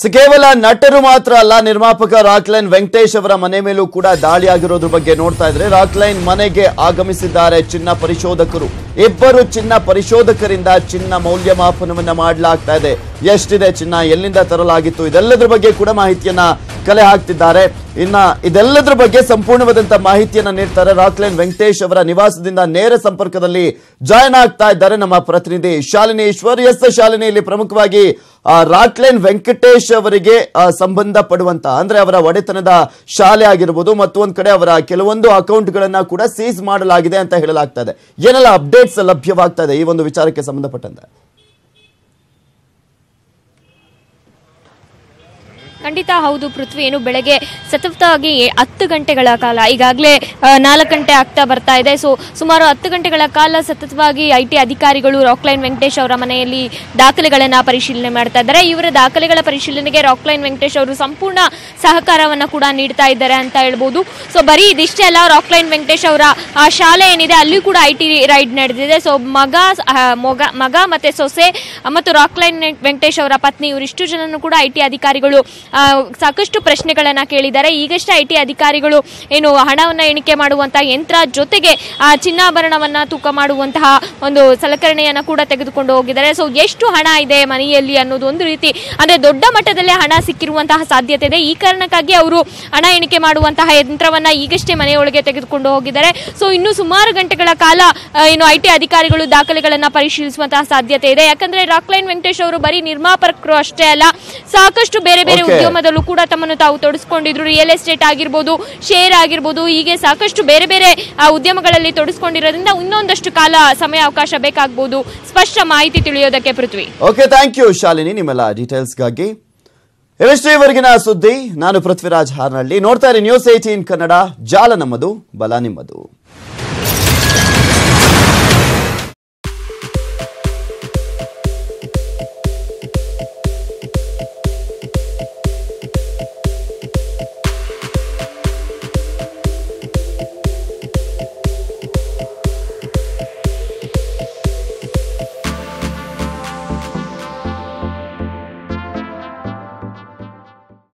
ಕೇವಲ ನಟರು ಮಾತ್ರ ಅಲ್ಲ, ನಿರ್ಮಾಪಕ ರಾಕ್ಲೈನ್ ವೆಂಕಟೇಶ್ ಅವರ ಮನೆ ಮೇಲೂ ಕೂಡ ದಾಳಿ ಆಗಿರೋದ್ರ ಬಗ್ಗೆ ನೋಡ್ತಾ ಇದ್ರೆ, ರಾಕ್ಲೈನ್ ಮನೆಗೆ ಆಗಮಿಸಿದ್ದಾರೆ ಚಿನ್ನ ಪರಿಶೋಧಕರು. ಇಬ್ಬರು ಚಿನ್ನ ಪರಿಶೋಧಕರಿಂದ ಚಿನ್ನ ಮೌಲ್ಯಮಾಪನವನ್ನ ಮಾಡಲಾಗ್ತಾ ಇದೆ. ಎಷ್ಟಿದೆ ಚಿನ್ನ, ಎಲ್ಲಿಂದ ತರಲಾಗಿತ್ತು, ಇದೆಲ್ಲದರ ಬಗ್ಗೆ ಕೂಡ ಮಾಹಿತಿಯನ್ನ ಕಲೆ ಹಾಕ್ತಿದ್ದಾರೆ. ಇನ್ನ ಇದೆಲ್ಲದರ ಬಗ್ಗೆ ಸಂಪೂರ್ಣವಾದಂತ ಮಾಹಿತಿಯನ್ನ ನೀಡ್ತಾರೆ. ರಾಕ್ಲೈನ್ ವೆಂಕಟೇಶ್ ಅವರ ನಿವಾಸದಿಂದ ನೇರ ಸಂಪರ್ಕದಲ್ಲಿ ಜಾಯ್ನ್ ಆಗ್ತಾ ಇದ್ದಾರೆ ನಮ್ಮ ಪ್ರತಿನಿಧಿ ಶಾಲಿನಿ ಈಶ್ವರ್. ಶಾಲಿನಿ, ಇಲ್ಲಿ ಪ್ರಮುಖವಾಗಿ ರಾಕ್ಲೈನ್ ವೆಂಕಟೇಶ್ ಅವರಿಗೆ ಸಂಬಂಧ ಪಡುವಂತ ಅಂದ್ರೆ ಅವರ ಒಡೆತನದ ಶಾಲೆ ಆಗಿರಬಹುದು, ಮತ್ತೊಂದು ಕಡೆ ಅವರ ಕೆಲವೊಂದು ಅಕೌಂಟ್ ಗಳನ್ನ ಕೂಡ ಸೀಸ್ ಮಾಡಲಾಗಿದೆ ಅಂತ ಹೇಳಲಾಗ್ತಾ ಇದೆ. ಏನೆಲ್ಲ ಅಪ್ಡೇಟ್ಸ್ ಲಭ್ಯವಾಗ್ತಾ ಇದೆ ಈ ಒಂದು ವಿಚಾರಕ್ಕೆ ಸಂಬಂಧಪಟ್ಟಂತೆ? ಖಂಡಿತ ಹೌದು ಪೃಥ್ವಿ. ಏನು ಬೆಳಗ್ಗೆ ಸತತವಾಗಿ 10 ಗಂಟೆಗಳ ಕಾಲ, ಈಗಾಗಲೇ 4 ಗಂಟೆ ಆಗ್ತಾ ಬರ್ತಾ ಇದೆ. ಸುಮಾರು 10 ಗಂಟೆಗಳ ಕಾಲ ಸತತವಾಗಿ IT ಅಧಿಕಾರಿಗಳು ರಾಕ್ಲೈನ್ ವೆಂಕಟೇಶ್ ಅವರ ಮನೆಯಲ್ಲಿ ದಾಖಲೆಗಳನ್ನು ಪರಿಶೀಲನೆ ಮಾಡ್ತಾ ಇದ್ದಾರೆ. ಇವರ ದಾಖಲೆಗಳ ಪರಿಶೀಲನೆಗೆ ರಾಕ್ಲೈನ್ ವೆಂಕಟೇಶ್ ಅವರು ಸಂಪೂರ್ಣ ಸಹಕಾರವನ್ನು ಕೂಡ ನೀಡ್ತಾ ಇದ್ದಾರೆ ಅಂತ ಹೇಳ್ಬೋದು. ಬರೀ ಇದಿಷ್ಟೇ ಅಲ್ಲ, ರಾಕ್ಲೈನ್ ವೆಂಕಟೇಶ್ ಅವರ ಶಾಲೆ ಏನಿದೆ ಅಲ್ಲಿ ಕೂಡ IT ರೈಡ್ ನಡೆದಿದೆ. ಮಗ ಮತ್ತೆ ಸೊಸೆ ಮತ್ತು ರಾಕ್ಲೈನ್ ವೆಂಕಟೇಶ್ ಅವರ ಪತ್ನಿ ಇವರಿಷ್ಟು ಜನನು ಕೂಡ IT ಅಧಿಕಾರಿಗಳು ಸಾಕಷ್ಟು ಪ್ರಶ್ನೆಗಳನ್ನ ಕೇಳಿದ್ದಾರೆ. ಈಗಷ್ಟೇ IT ಅಧಿಕಾರಿಗಳು ಏನು ಹಣವನ್ನ ಎಣಿಕೆ ಮಾಡುವಂತಹ ಯಂತ್ರ ಜೊತೆಗೆ ಚಿನ್ನಾಭರಣವನ್ನ ತೂಕ ಮಾಡುವಂತಹ ಒಂದು ಸಲಕರಣೆಯನ್ನ ಕೂಡ ತೆಗೆದುಕೊಂಡು ಹೋಗಿದ್ದಾರೆ. ಎಷ್ಟು ಹಣ ಇದೆ ಮನೆಯಲ್ಲಿ ಅನ್ನೋದು ಒಂದು ರೀತಿ ಅಂದ್ರೆ ದೊಡ್ಡ ಮಟ್ಟದಲ್ಲಿ ಹಣ ಸಿಕ್ಕಿರುವಂತಹ ಸಾಧ್ಯತೆ ಇದೆ. ಈ ಕಾರಣಕ್ಕಾಗಿ ಅವರು ಹಣ ಎಣಿಕೆ ಮಾಡುವಂತಹ ಯಂತ್ರವನ್ನ ಈಗಷ್ಟೇ ಮನೆಯೊಳಗೆ ತೆಗೆದುಕೊಂಡು ಹೋಗಿದ್ದಾರೆ. ಇನ್ನು ಸುಮಾರು ಗಂಟೆಗಳ ಕಾಲ ಏನು IT ಅಧಿಕಾರಿಗಳು ದಾಖಲೆಗಳನ್ನ ಪರಿಶೀಲಿಸುವಂತಹ ಸಾಧ್ಯತೆ ಇದೆ. ಯಾಕಂದ್ರೆ ರಾಕ್ಲೈನ್ ವೆಂಕಟೇಶ್ ಅವರು ಬರೀ ನಿರ್ಮಾಪಕರು ಅಷ್ಟೇ ಅಲ್ಲ, ಸಾಕಷ್ಟು ಬೇರೆ ಬೇರೆ ಉದ್ಯಮದಲ್ಲೂ ಕೂಡ ತಮ್ಮನ್ನು ತಾವು ತೊಡಗಿಸಿಕೊಂಡಿದ್ರು. ರಿಯಲ್ ಎಸ್ಟೇಟ್ ಆಗಿರ್ಬೋದು, ಶೇರ್ ಆಗಿರ್ಬೋದು, ಹೀಗೆ ಸಾಕಷ್ಟು ಬೇರೆ ಬೇರೆ ಉದ್ಯಮಗಳಲ್ಲಿ ತೊಡಗಿಸಿಕೊಂಡಿರೋದ್ರಿಂದ ಇನ್ನೊಂದಷ್ಟು ಕಾಲ ಸಮಯ ಅವಕಾಶ ಬೇಕಾಗಬಹುದು ಸ್ಪಷ್ಟ ಮಾಹಿತಿ ತಿಳಿಯೋದಕ್ಕೆ. ಪೃಥ್ವಿ, ಓಕೆ, ಥ್ಯಾಂಕ್ ಯು ಶಾಲಿನಿ ನಿಮ್ಮೆಲ್ಲ ಡೀಟೇಲ್ಸ್ಗಾಗಿ. ಇವರೆಗಿನ ಸುದ್ದಿ. ನಾನು ಪೃಥ್ವಿರಾಜ್ ಹಾರ್ನಳ್ಳಿ. ನೋಡ್ತಾ ಇರಿ News 18 ಕನ್ನಡ. ಜಾಲ ನಮ್ಮದು, ಬಲ ನಿಮ್ಮದು.